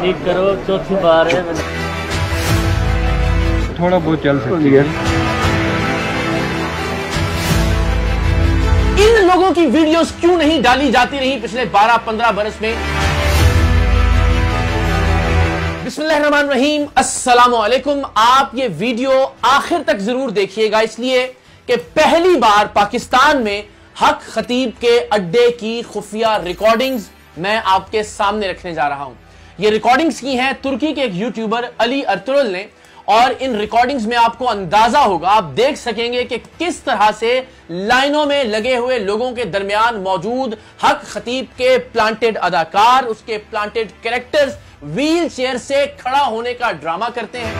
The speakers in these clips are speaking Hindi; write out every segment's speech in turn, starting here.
ठीक करो, चौथी बार है। थोड़ा बहुत चल सकती है। इन लोगों की वीडियोस क्यों नहीं डाली जाती रही पिछले 12-15 बरस में? बिस्मिल्लाहिर्रहमानिर्रहीम, अस्सलामु अलैकुम। आप ये वीडियो आखिर तक जरूर देखिएगा, इसलिए कि पहली बार पाकिस्तान में हक खतीब के अड्डे की खुफिया रिकॉर्डिंग्स मैं आपके सामने रखने जा रहा हूं। ये रिकॉर्डिंग्स की हैं तुर्की के एक यूट्यूबर अली अर्तुगरुल ने, और इन रिकॉर्डिंग्स में आपको अंदाजा होगा, आप देख सकेंगे कि किस तरह से लाइनों में लगे हुए लोगों के दरमियान मौजूद हक खतीब के प्लांटेड अदाकार, उसके प्लांटेड कैरेक्टर्स व्हील चेयर से खड़ा होने का ड्रामा करते हैं,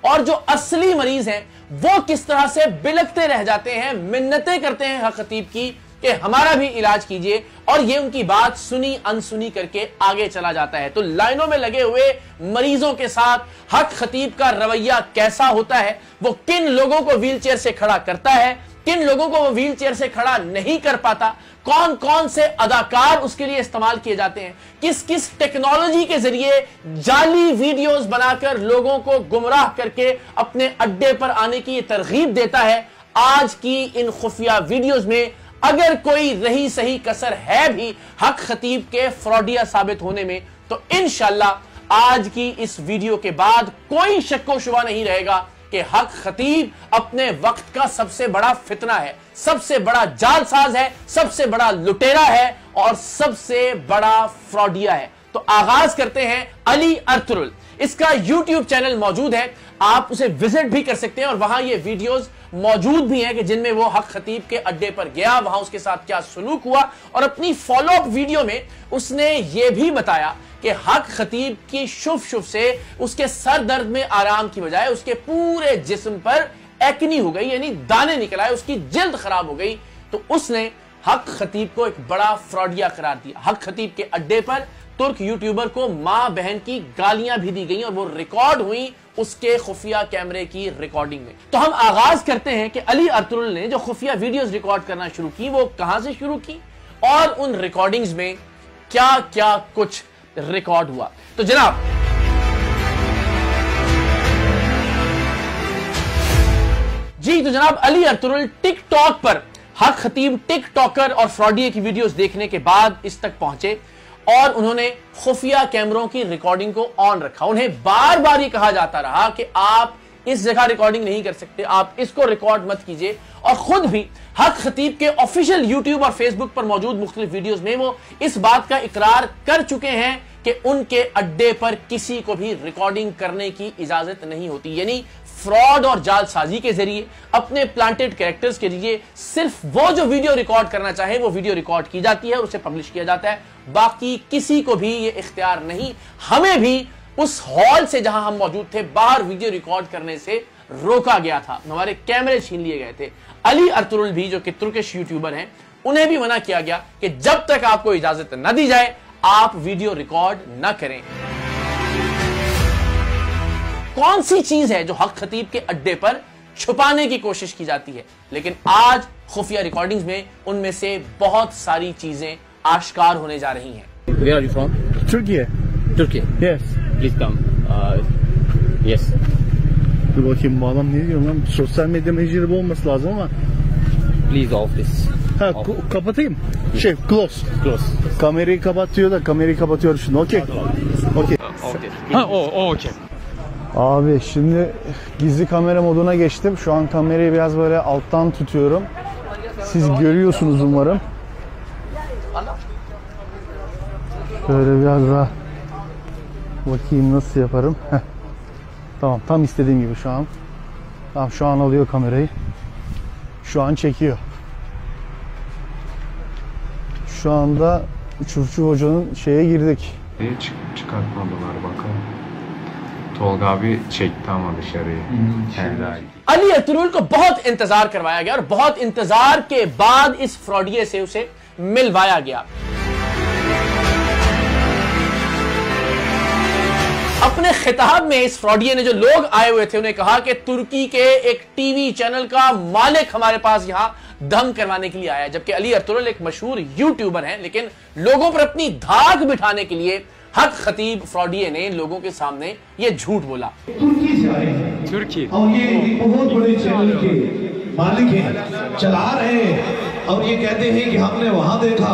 और जो असली मरीज हैं वो किस तरह से बिलखते रह जाते हैं, मिन्नतें करते हैं हक खतीब की कि हमारा भी इलाज कीजिए, और ये उनकी बात सुनी अनसुनी करके आगे चला जाता है। तो लाइनों में लगे हुए मरीजों के साथ हक खतीब का रवैया कैसा होता है, वो किन लोगों को व्हीलचेयर से खड़ा करता है, किन लोगों को वो व्हीलचेयर से खड़ा नहीं कर पाता, कौन कौन से अदाकार उसके लिए इस्तेमाल किए जाते हैं, किस किस टेक्नोलॉजी के जरिए जाली वीडियोस बनाकर लोगों को गुमराह करके अपने अड्डे पर आने की तरगीब देता है। आज की इन खुफिया वीडियोस में अगर कोई रही सही कसर है भी हक खतीब के फ्रॉडिया साबित होने में, तो इंशाल्लाह आज की इस वीडियो के बाद कोई शक्को शुबा नहीं रहेगा कि हक खतीब अपने वक्त का सबसे बड़ा फितना है, सबसे बड़ा जालसाज है, सबसे बड़ा लुटेरा है और सबसे बड़ा फ्रॉडिया है। तो आगाज करते हैं अली अर्तुगरुल। इसका YouTube चैनल मौजूद है, आप उसे विजिट भी कर सकते हैं, और वहां ये वीडियोस मौजूद भी हैं कि जिनमें वो हक खतीब के अड्डे पर गया, वहां उसके साथ क्या सलूक हुआ, और अपनी फॉलोअप वीडियो में उसने ये भी बताया कि हक खतीब की शुभ से उसके सर दर्द में आराम की बजाय उसके पूरे जिस्म पर एक्नी हो गई, यानी दाने निकल आए, उसकी जिल्द खराब हो गई। तो उसने हक खतीब को एक बड़ा फ्रॉडिया करार दिया। हक खतीब के अड्डे पर तुर्क यूट्यूबर को मां बहन की गालियां भी दी गई, और वो रिकॉर्ड हुई उसके खुफिया कैमरे की रिकॉर्डिंग में। तो हम आगाज करते हैं कि अली अर्तुगरुल ने जो खुफिया वीडियोस रिकॉर्ड करना शुरू की वो कहां से शुरू की, और उन रिकॉर्डिंग्स में क्या क्या कुछ रिकॉर्ड हुआ। तो जनाब, जी तो जनाब, अली अर्तुगरुल टिकटॉक पर हक खतीब टिकटॉकर और फ्रॉडिया की वीडियोस देखने के बाद इस तक पहुंचे, और उन्होंने खुफिया कैमरों की रिकॉर्डिंग को ऑन रखा। उन्हें बार बार ये कहा जाता रहा कि आप इस जगह रिकॉर्डिंग नहीं कर सकते, आप इसको रिकॉर्ड मत कीजिए, और खुद भी हक खतीब के ऑफिशियल यूट्यूब और फेसबुक पर मौजूद मुख्तलिफ वीडियोस में वो इस बात का इकरार कर चुके हैं कि उनके अड्डे पर किसी को भी रिकॉर्डिंग करने की इजाजत नहीं होती। यानी फ्रॉड और जालसाजी के जरिए अपने प्लांटेड कैरेक्टर्स के जरिए सिर्फ वो जो वीडियो रिकॉर्ड करना चाहे वो वीडियो रिकॉर्ड की जाती है और उसे पब्लिश किया जाता है, बाकी किसी को भी ये इख्तियार नहीं। हमें भी उस हॉल से जहां हम मौजूद थे बाहर वीडियो रिकॉर्ड करने से रोका गया था, हमारे कैमरे छीन लिए गए थे। अली अर्तुगरुल भी जो कि तुर्किश यूट्यूबर हैं, उन्हें भी मना किया गया कि जब तक आपको इजाजत न दी जाए आप वीडियो रिकॉर्ड न करें। कौन सी चीज है जो हक खतीब के अड्डे पर छुपाने की कोशिश की जाती है, लेकिन आज खुफिया रिकॉर्डिंग्स में उनमें से बहुत सारी चीजें आश्कार होने जा रही हैं। Where are you from? Türkiye. Turkey. Yes. Please come. Yes. Dur bakayım bu adam ne diyor lan? Sosyal medya mecburi bu olması lazım ama. Please off this. Ha kapatayım. Close. Close. Kamerayı kapat diyor da kamerayı kapatıyorum şimdi. Okey. Okey. Okay. Ha okey. Abi şimdi gizli kamera moduna geçtim. Şu an kamerayı biraz böyle alttan tutuyorum. Siz görüyorsunuz umarım. Şöyle biraz daha bakayım nasıl yaparım. Heh. Tamam, tam istediğim gibi şu an. Tamam, şu an alıyor kamerayı. Şu an çekiyor. Şu anda Çufçu Hoca'nın şeye girdik. Çıkartmadılar bakalım. Tolga abi çekti ama dışarıyı. Ali Ertugrul को बहुत इंतजार करवाया गया और बहुत इंतजार के बाद इस फ्रॉडिये से उसे मिलवाया गया। अपने खिताब में इस फ्रॉडिये ने जो लोग आए हुए थे उन्हें कहा कि तुर्की के एक टीवी चैनल का मालिक हमारे पास यहां दम करवाने के लिए आया, जबकि अली अर्तुगरुल एक मशहूर यूट्यूबर हैं, लेकिन लोगों पर अपनी धाक बिठाने के लिए हक खतीब फ्रॉडिये ने लोगों के सामने ये झूठ बोला। तुर्की से आए हैं तुर्की और ये बहुत बड़े चैनल के मालिक हैं, चला रहे हैं और ये कहते हैं कि हमने वहां देखा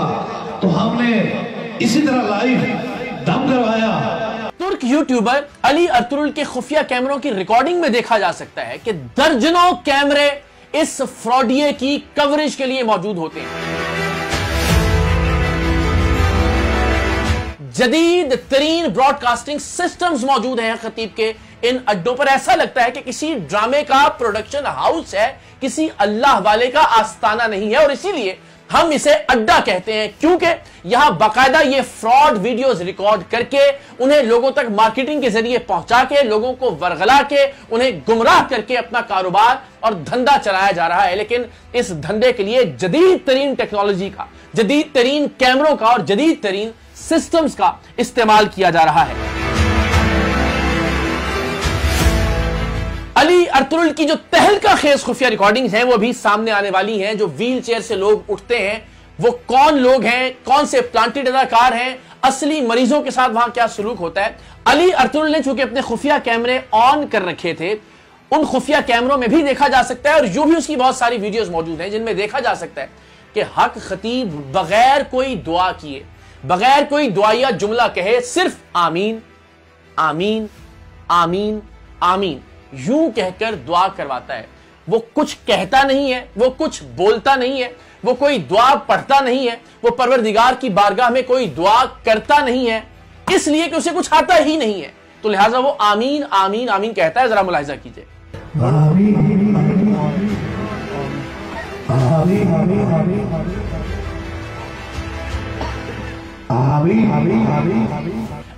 तो हमने इसी तरह लाइव दम करवाया। तुर्क यूट्यूबर अली अर्तुरुल के खुफिया कैमरों की रिकॉर्डिंग में देखा जा सकता है कि दर्जनों कैमरे इस फ्रॉडिये की कवरेज के लिए मौजूद होते हैं। जदीद तरीन ब्रॉडकास्टिंग सिस्टम्स मौजूद हैं खतीब के इन अड्डों पर। ऐसा लगता है कि किसी ड्रामे का प्रोडक्शन हाउस है, किसी अल्लाह वाले का आस्ताना नहीं है। और इसीलिए हम इसे अड्डा कहते हैं, क्योंकि यहां बाकायदा ये फ्रॉड वीडियोस रिकॉर्ड करके उन्हें लोगों तक मार्केटिंग के जरिए पहुंचा के, लोगों को वरगला के, उन्हें गुमराह करके अपना कारोबार और धंधा चलाया जा रहा है। लेकिन इस धंधे के लिए जदीद तरीन टेक्नोलॉजी का, जदीद तरीन कैमरों का और जदीद तरीन सिस्टम्स का इस्तेमाल किया जा रहा है। अली अर्तुरुल की जो तहलका खेज खुफिया रिकॉर्डिंग्स हैं वो भी सामने आने वाली हैं। जो व्हील चेयर से लोग उठते हैं वो कौन लोग हैं, कौन से प्लांटेड अदाकार हैं, असली मरीजों के साथ वहां क्या सलूक होता है। अली अर्तुरुल ने चूंकि अपने खुफिया कैमरे ऑन कर रखे थे, उन खुफिया कैमरों में भी देखा जा सकता है और यूं भी उसकी बहुत सारी वीडियोस मौजूद हैं जिनमें देखा जा सकता है कि हक खतीब बगैर कोई दुआ किए, बगैर कोई दुआया जुमला कहे, सिर्फ आमीन आमीन आमीन आमीन यूं कहकर दुआ करवाता है। वो कुछ कहता नहीं है, वो कुछ बोलता नहीं है, वो कोई दुआ पढ़ता नहीं है, वो परवरदिगार की बारगाह में कोई दुआ करता नहीं है, इसलिए कि उसे कुछ आता ही नहीं है। तो लिहाजा वो आमीन आमीन आमीन कहता है। जरा मुलाहिजा कीजिए।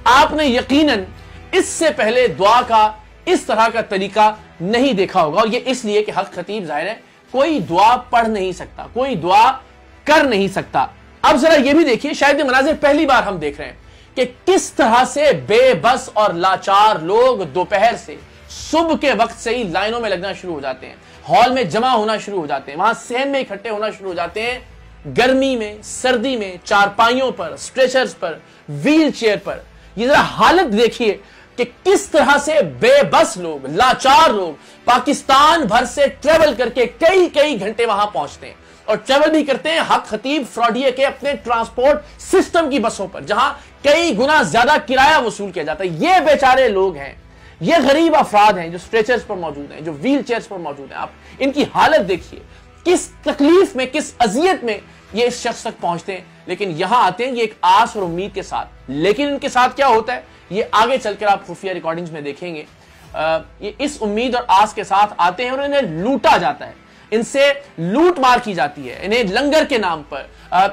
आपने यकीनन इससे पहले दुआ का इस तरह का तरीका नहीं देखा होगा, और ये इसलिए कि हक खतीब जाहिर है कोई दुआ पढ़ नहीं सकता, कोई दुआ कर नहीं सकता। अब जरा ये भी देखिए, शायद ये मनाजिर पहली बार हम देख रहे हैं कि किस तरह से बेबस और लाचार लोग दोपहर से, सुबह के वक्त से ही लाइनों में लगना शुरू हो जाते हैं, हॉल में जमा होना शुरू हो जाते हैं, वहां सहन में इकट्ठे होना शुरू हो जाते हैं, गर्मी में, सर्दी में, चारपाइयों पर, स्ट्रेचर्स पर, व्हील चेयर पर। ये जरा हालत देखिए कि किस तरह से बेबस लोग, लाचार लोग पाकिस्तान भर से ट्रेवल करके कई कई घंटे वहां पहुंचते हैं, और ट्रेवल भी करते हैं हक खतीब फ्रॉडिये के अपने ट्रांसपोर्ट सिस्टम की बसों पर, जहां कई गुना ज्यादा किराया वसूल किया जाता है। ये बेचारे लोग हैं, ये गरीब अफराद हैं जो स्ट्रेचर्स पर मौजूद हैं, जो व्हील चेयर्स पर मौजूद हैं। आप इनकी हालत देखिए, किस तकलीफ में, किस अजियत में ये इस शख्स तक पहुंचते हैं। लेकिन यहां आते हैं ये एक आस और उम्मीद के साथ। लेकिन इनके साथ क्या होता है ये आगे चलकर आप खुफिया रिकॉर्डिंग्स में देखेंगे। ये इस उम्मीद और आस के साथ आते हैं और इन्हें लूटा जाता है, इनसे लूट मार की जाती है, इन्हें लंगर के नाम पर,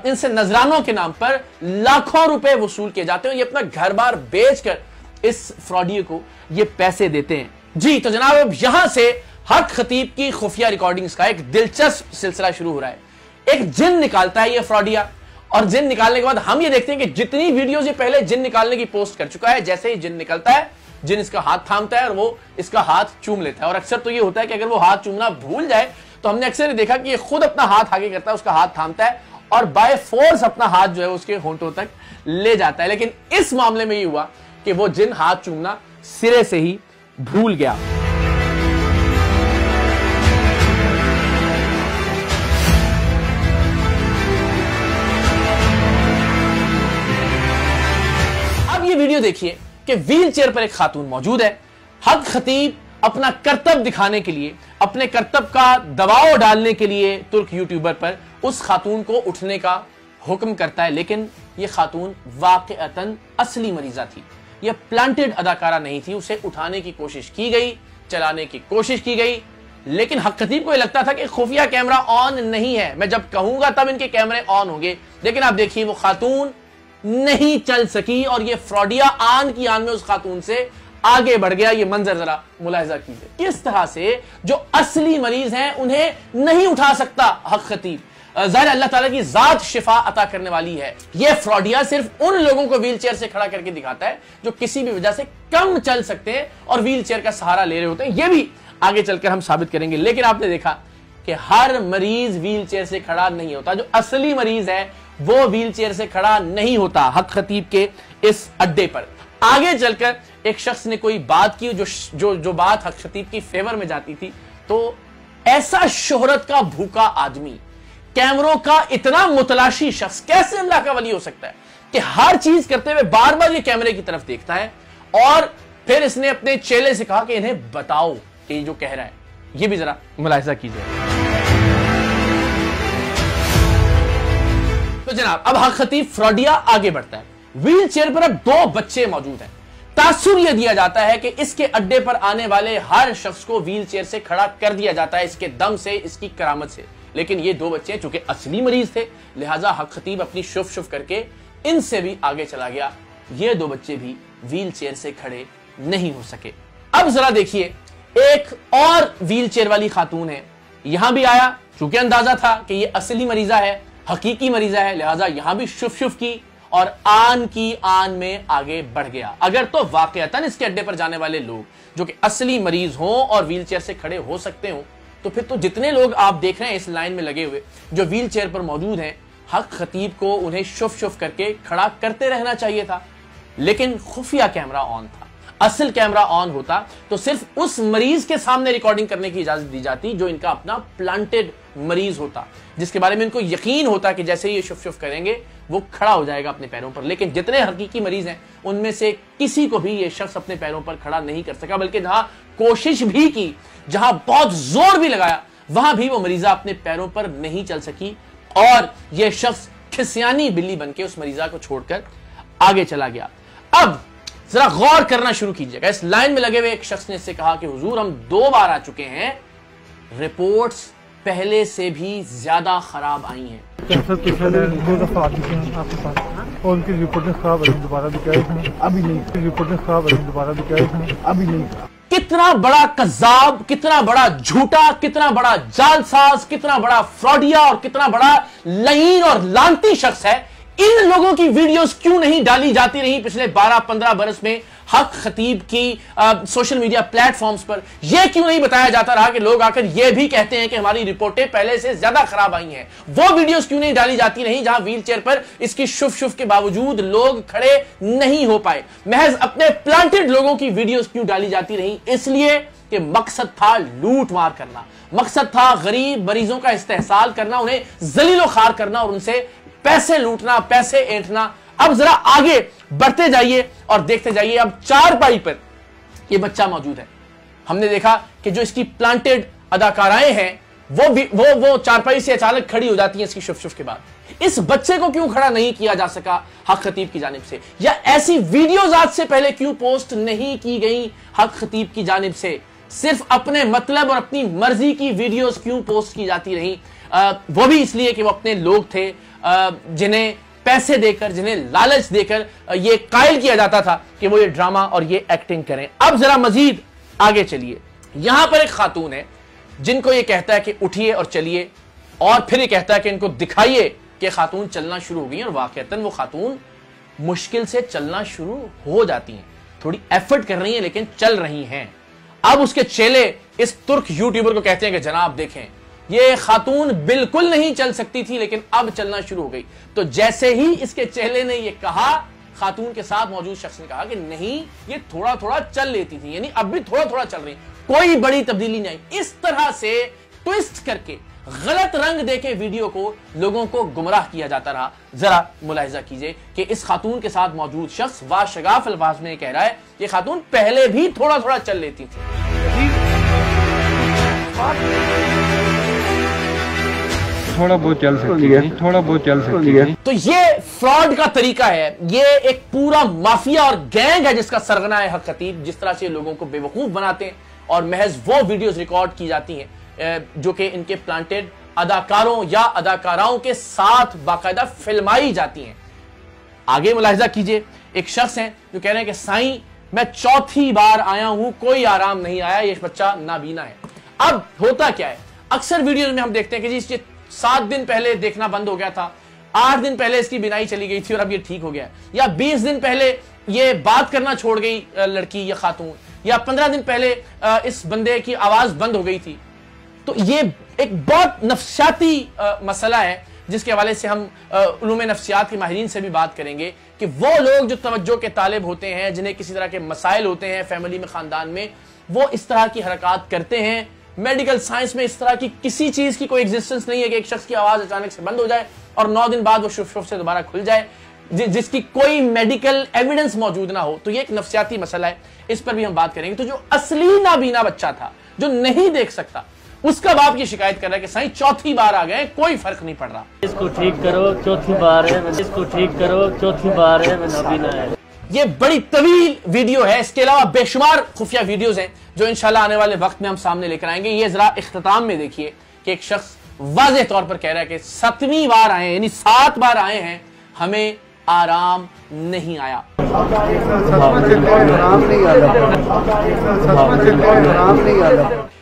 इनसे नजरानों के नाम पर लाखों रुपए वसूल किए जाते हैं। ये अपना घर बार बेचकर इस फ्रॉडिये को ये पैसे देते हैं। जी तो जनाब, अब यहां से हक खतीब की खुफिया रिकॉर्डिंग्स का एक दिलचस्प सिलसिला शुरू हो रहा है। एक जिन निकालता है ये फ्रॉडिया, और जिन निकालने के बाद हम ये देखते हैं कि जितनी वीडियोस ये पहले जिन निकालने की पोस्ट कर चुका है, जैसे ही जिन निकलता है, जिन इसका हाथ थामता है और वो इसका हाथ चूम लेता है। और अक्सर तो ये होता है कि अगर वो हाथ चूमना भूल जाए तो हमने अक्सर देखा कि ये खुद अपना हाथ आगे करता है, उसका हाथ थामता है और बाय फोर्स अपना हाथ जो है उसके होंठों तक ले जाता है। लेकिन इस मामले में ये हुआ कि वो जिन हाथ चूमना सिरे से ही भूल गया। ये वीडियो देखिए कि व्हील चेयर पर एक खातून मौजूद है। हक खतीब अपना करतब दिखाने के लिए, अपने करतब का दबाव डालने के लिए तुर्क यूट्यूबर पर उस खातून को उठने का हुक्म करता है। लेकिन यह खातून वाकईतन असली मरीजा थी, यह प्लांटेड अदाकारा नहीं थी। उसे उठाने की कोशिश की गई, चलाने की कोशिश की गई, लेकिन हक खतीब को यह लगता था कि खुफिया कैमरा ऑन नहीं है, मैं जब कहूंगा तब इनके कैमरे ऑन होंगे। लेकिन आप देखिए वो खातून नहीं चल सकी और ये फ्रॉडिया आन की आन में उस खातून से आगे बढ़ गया। ये मंजर जरा मुलाहिजा कीजिए, किस तरह से जो असली मरीज हैं उन्हें नहीं उठा सकता हक खतीब। ज़ाहिर अल्लाह ताला की जात शिफा अता करने वाली है। ये फ्रॉडिया सिर्फ उन लोगों को व्हील चेयर से खड़ा करके दिखाता है जो किसी भी वजह से कम चल सकते हैं और व्हील चेयर का सहारा ले रहे होते हैं। ये भी आगे चलकर हम साबित करेंगे। लेकिन आपने देखा कि हर मरीज व्हील चेयर से खड़ा नहीं होता, जो असली मरीज है वो व्हील चेयर से खड़ा नहीं होता। हक खतीब के इस अड्डे पर। आगे चलकर एक शख्स ने कोई बात की जो बात हक खतीब की फेवर में जाती थी, तो ऐसा शोहरत का भूखा आदमी, कैमरों का इतना मुतलाशी शख्स कैसे अल्लाह का वली हो सकता है कि हर चीज करते हुए बार बार ये कैमरे की तरफ देखता है। और फिर इसने अपने चेले से कहा कि इन्हें बताओ कि ये जो कह रहा है, ये भी जरा मुलाहिजा कीजिए। तो जनाब अब हक खतीब फ्रॉडिया आगे बढ़ता है। व्हील चेयर पर अब 2 बच्चे मौजूद हैं। तासुर यह दिया जाता है कि इसके अड्डे पर आने वाले हर शख्स को व्हील चेयर से खड़ा कर दिया जाता है, इसके दम से, इसकी करामत से। लेकिन ये 2 बच्चे चूंकि असली मरीज थे, लिहाजा हक खतीब अपनी शुफ शुफ करके इनसे भी आगे चला गया। ये 2 बच्चे भी व्हील चेयर से खड़े नहीं हो सके। अब जरा देखिए, एक और व्हील चेयर वाली खातून है, यहां भी आया, चूंकि अंदाजा था कि ये असली मरीजा है, हकीकी मरीजा है, लिहाजा यहां भी शुफ शुफ की और आन की आन में आगे बढ़ गया। अगर तो वाकईतन इसके अड्डे पर जाने वाले लोग जो कि असली मरीज हों और व्हील चेयर से खड़े हो सकते हो, तो फिर तो जितने लोग आप देख रहे हैं इस लाइन में लगे हुए जो व्हील चेयर पर मौजूद हैं, हक खतीब को उन्हें शुफ शुफ करके खड़ा करते रहना चाहिए था। लेकिन खुफिया कैमरा ऑन था। असल कैमरा ऑन होता तो सिर्फ उस मरीज के सामने रिकॉर्डिंग करने की इजाजत दी जाती जो इनका अपना प्लांटेड मरीज होता, जिसके बारे में इनको यकीन होता कि जैसे ये शुफ शुफ करेंगे वो खड़ा हो जाएगा अपने पैरों पर। लेकिन जितने हकीकी मरीज हैं उनमें से किसी को भी ये शख्स अपने पैरों पर खड़ा नहीं कर सका, बल्कि जहां कोशिश भी की, जहां बहुत जोर भी लगाया, वहां भी वो मरीजा अपने पैरों पर नहीं चल सकी और यह शख्स खिसियानी बिल्ली बनके उस मरीजा को छोड़कर आगे चला गया। अब जरा गौर करना शुरू कीजिएगा। इस लाइन में लगे हुए एक शख्स ने इससे कहा कि हुजूर हम 2 बार आ चुके हैं, रिपोर्ट्स पहले से भी ज्यादा खराब आई हैं। सर पिछले 2 दफा आ चुके हैं आपके पास और उनकी रिपोर्टें खराब है, दोबारा भी कहे थे, अभी नहीं। रिपोर्टें खराब है, दोबारा भी कहे थे, अभी नहीं। कितना बड़ा कज़्ज़ाब, कितना बड़ा झूठा, कितना बड़ा जालसाज, कितना बड़ा फ्रॉडिया और कितना बड़ा लईन और लानती शख्स है। इन लोगों की वीडियोस क्यों नहीं डाली जाती रही पिछले 12-15 बरस में हक खतीब की सोशल मीडिया प्लेटफॉर्म्स पर? यह क्यों नहीं बताया जाता रहा कि लोग आकर यह भी कहते हैं कि हमारी रिपोर्टें पहले से ज्यादा खराब आई हैं? वो वीडियोस क्यों नहीं डाली जाती रही जहां व्हील चेयर पर इसकी शुफ शुफ के बावजूद लोग खड़े नहीं हो पाए? महज अपने प्लांटेड लोगों की वीडियोस क्यों डाली जाती रही? इसलिए कि मकसद था लूट मार करना, मकसद था गरीब मरीजों का इस्तेहसाल करना, उन्हें जलीलो खार करना और उनसे पैसे लूटना, पैसे ऐंठना। अब जरा आगे बढ़ते जाइए और देखते जाइए। अब 4 पाई पर यह बच्चा मौजूद है। हमने देखा कि जो इसकी प्लांटेड अदाकाराएं हैं वो 4 पाई से अचानक खड़ी हो जाती हैं इसकी शुफ शुफ के बाद। इस बच्चे को क्यों खड़ा नहीं किया जा सका हक खतीब की जानिब से, या ऐसी वीडियोज आज से पहले क्यों पोस्ट नहीं की गई हक खतीब की जानिब से? सिर्फ अपने मतलब और अपनी मर्जी की वीडियोस क्यों पोस्ट की जाती रही? वो भी इसलिए कि वो अपने लोग थे जिन्हें पैसे देकर, जिन्हें लालच देकर ये कायल किया जाता था कि वो ये ड्रामा और ये एक्टिंग करें। अब जरा मजीद आगे चलिए। यहां पर एक खातून है जिनको ये कहता है कि उठिए और चलिए, और फिर ये कहता है कि इनको दिखाइए कि खातून चलना शुरू हो गई, और वाकईतन वो खातून मुश्किल से चलना शुरू हो जाती हैं, थोड़ी एफर्ट कर रही हैं लेकिन चल रही हैं। अब उसके चेले इस तुर्क यूट्यूबर को कहते हैं कि जनाब देखें, ये खातून बिल्कुल नहीं चल सकती थी लेकिन अब चलना शुरू हो गई। तो जैसे ही इसके चेले ने ये कहा, खातून के साथ मौजूद शख्स ने कहा कि नहीं, ये थोड़ा थोड़ा चल लेती थी, यानी अब भी थोड़ा थोड़ा चल रही, कोई बड़ी तब्दीली नहीं आई। इस तरह से ट्विस्ट करके, गलत रंग देके वीडियो को लोगों को गुमराह किया जाता रहा। जरा मुलाहिजा कीजिए कि इस खातून के साथ मौजूद शख्स वाशगाफ अल्फाज में कह रहा है ये खातून पहले भी थोड़ा थोड़ा चल लेती थी। थोड़ा बहुत चल सकती है, थोड़ा बहुत चल सकती है। तो ये फ्रॉड का तरीका है, ये एक पूरा माफिया और गैंग है जिसका सरगना है हक खतीब। जिस तरह से लोगों को बेवकूफ बनाते हैं और महज वो वीडियोस रिकॉर्ड की जाती हैं जो कि इनके प्लांटेड अदाकारों या अदाकाराओं के साथ बाकायदा फिल्माई जाती हैं। आगे मुलाहिजा कीजिए, एक शख्स है जो कह रहे हैं कि साईं मैं 4थी बार आया हूं, कोई आराम नहीं आया, ये बच्चा नाबीना है। अब होता क्या है, अक्सर वीडियोस में हम देखते हैं कि जी 7 दिन पहले देखना बंद हो गया था, 8 दिन पहले इसकी बिनाई चली गई थी और अब ये ठीक हो गया, या 20 दिन पहले ये बात करना छोड़ गई लड़की या खातून, या 15 दिन पहले इस बंदे की आवाज बंद हो गई थी। तो ये एक बहुत नफसियाती मसला है जिसके हवाले से हम उलूम नफ्सियात के माहिरीन से भी बात करेंगे कि वो लोग जो तवज्जो के तालिब होते हैं, जिन्हें किसी तरह के मसाइल होते हैं फैमिली में, खानदान में, वो इस तरह की हरकत करते हैं। मेडिकल साइंस में इस तरह की किसी चीज की कोई एग्जिस्टेंस नहीं है कि एक शख्स की आवाज अचानक से बंद हो जाए और 9 दिन बाद वो शुफ शुफ से दोबारा खुल जाए, जिसकी कोई मेडिकल एविडेंस मौजूद ना हो। तो ये एक नफ्सियाती मसला है, इस पर भी हम बात करेंगे। तो जो असली नाबीना बच्चा था, जो नहीं देख सकता, उसका बाप ये शिकायत कर रहा है कि साईं चौथी बार आ गए, कोई फर्क नहीं पड़ रहा। इसको ठीक करो, चौथी बार है, इसको ठीक करो, चौथी बार है, मैं नाबीना है। ये बड़ी तवील वीडियो है, इसके अलावा बेशुमार खुफिया वीडियोस हैं जो इंशाल्लाह आने वाले वक्त में हम सामने लेकर आएंगे। ये जरा इख्तिताम में देखिए कि एक शख्स वाज़ेह तौर पर कह रहा है कि 7वीं बार आए, यानी 7 बार आए हैं, हमें आराम नहीं आया।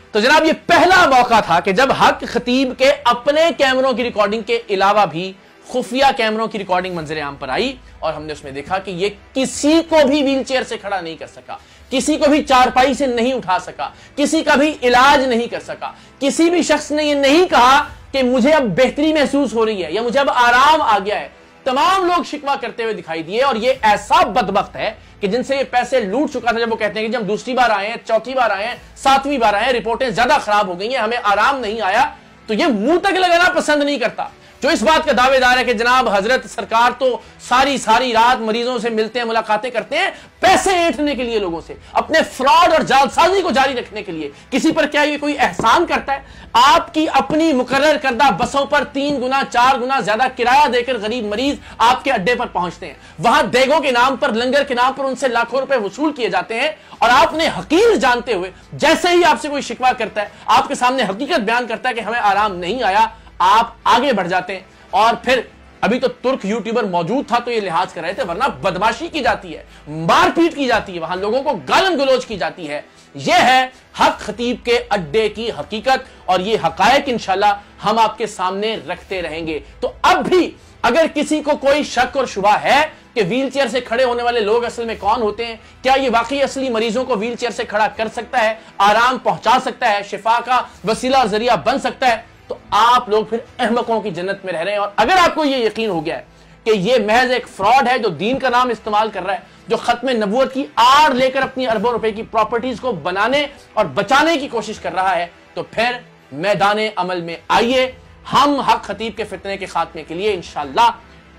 तो जनाब ये पहला मौका था कि जब हक खतीब के अपने कैमरों की रिकॉर्डिंग के अलावा भी खुफिया कैमरों की रिकॉर्डिंग मंजर आम पर आई और हमने उसमें देखा कि ये किसी को भी व्हील चेयर से खड़ा नहीं कर सका, किसी को भी चारपाई से नहीं उठा सका, किसी का भी इलाज नहीं कर सका। किसी भी शख्स ने ये नहीं कहा कि मुझे अब बेहतरी महसूस हो रही है या मुझे अब आराम आ गया है। तमाम लोग शिकवा करते हुए दिखाई दिए और ये ऐसा बदबख्त है कि जिनसे ये पैसे लूट चुका था, जब वो कहते हैं कि जब दूसरी बार आए हैं, चौथी बार आए हैं, 7वीं बार आए हैं, रिपोर्टें ज्यादा खराब हो गई हैं, हमें आराम नहीं आया, तो ये मुंह तक लगाना पसंद नहीं करता। जो इस बात का दावेदार है कि जनाब हजरत सरकार तो सारी रात मरीजों से मिलते हैं, मुलाकातें करते हैं, पैसे ऐंठने के लिए, लोगों से अपने फ्रॉड और जालसाजी को जारी रखने के लिए। किसी पर क्या ये कोई एहसान करता है? आपकी अपनी मुकर्रर करदा बसों पर 3 गुना 4 गुना ज्यादा किराया देकर गरीब मरीज आपके अड्डे पर पहुंचते हैं, वहां देगों के नाम पर, लंगर के नाम पर उनसे लाखों रुपए वसूल किए जाते हैं और आपने हकीर जानते हुए जैसे ही आपसे कोई शिकवा करता है, आपके सामने हकीकत बयान करता है कि हमें आराम नहीं आया, आप आगे बढ़ जाते हैं। और फिर अभी तो तुर्क यूट्यूबर मौजूद था तो ये लिहाज कर रहे थे, वरना बदमाशी की जाती है, मारपीट की जाती है, वहां लोगों को गालन गलोच की जाती है। यह है हक खतीब के अड्डे की हकीकत और ये हकायक इंशाल्लाह हम आपके सामने रखते रहेंगे। तो अब भी अगर किसी को कोई शक और शुबा है कि व्हील चेयर से खड़े होने वाले लोग असल में कौन होते हैं, क्या ये वाकई असली मरीजों को व्हील चेयर से खड़ा कर सकता है, आराम पहुंचा सकता है, शिफा का वसीला और जरिया बन सकता है, तो आप लोग फिर अहमकों की जन्नत में रह रहे हैं। और अगर आपको ये यकीन हो गया है कि ये महज एक फ्रॉड है जो दीन का नाम इस्तेमाल कर रहा है, जो खत्म नबूवत की आड़ लेकर अपनी अरबों रुपए की प्रॉपर्टीज को बनाने और बचाने की कोशिश कर रहा है, तो फिर मैदान अमल में आइए। हम हक खतीब के फितने के खात्मे के लिए इंशाअल्लाह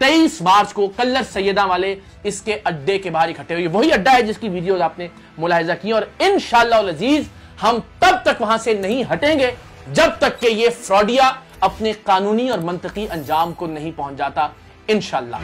23 मार्च को कल्लर सैयदा वाले इसके अड्डे के बाहर इकट्ठे हुए। वही अड्डा है जिसकी वीडियोज आपने मुलाहिजा की और इंशाअल्लाह अज़ीज हम तब तक वहां से नहीं हटेंगे जब तक कि ये फ्रॉडिया अपने कानूनी और मंतकी अंजाम को नहीं पहुंच जाता, इंशाअल्लाह।